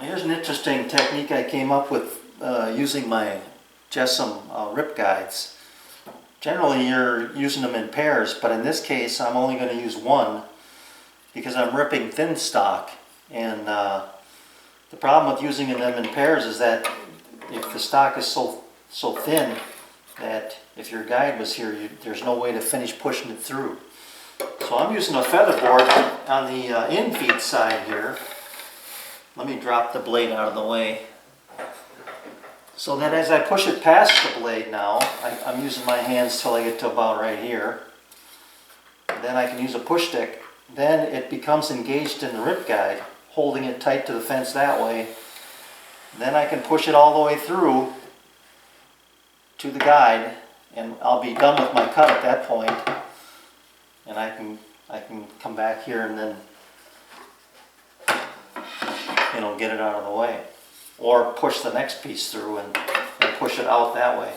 Here's an interesting technique I came up with using my Jessem rip guides. Generally you're using them in pairs, but in this case I'm only going to use one because I'm ripping thin stock. And the problem with using them in pairs is that if the stock is so thin that if your guide was here, there's no way to finish pushing it through. So I'm using a feather board on the in-feed side here. Let me drop the blade out of the way. So that as I push it past the blade now, I'm using my hands till I get to about right here. Then I can use a push stick. Then it becomes engaged in the rip guide, holding it tight to the fence that way. Then I can push it all the way through to the guide, and I'll be done with my cut at that point. And I can come back here and then get it out of the way, or push the next piece through and push it out that way.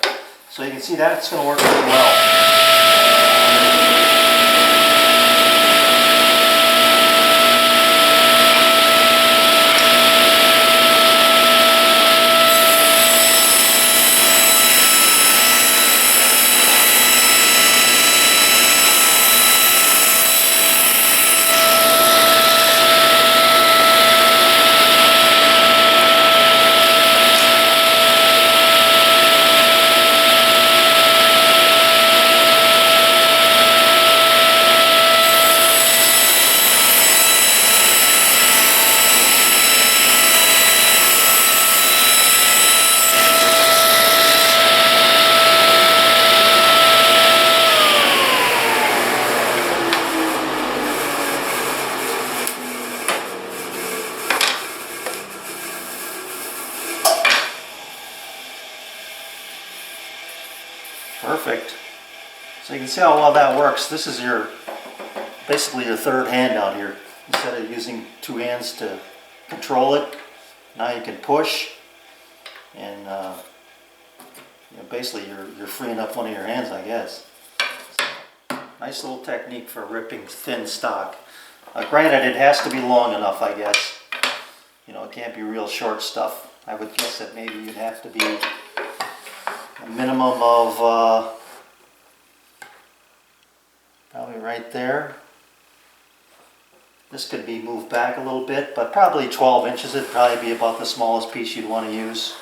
So you can see that's going to work really well. Perfect. So you can see how well that works. This is basically your third hand out here. Instead of using two hands to control it, now you can push, and basically you're freeing up one of your hands, I guess. So, nice little technique for ripping thin stock. Granted, it has to be long enough, I guess. It can't be real short stuff. I would guess that maybe you'd have to be a minimum of probably right there. This could be moved back a little bit, but probably 12 inches would probably be about the smallest piece you'd want to use.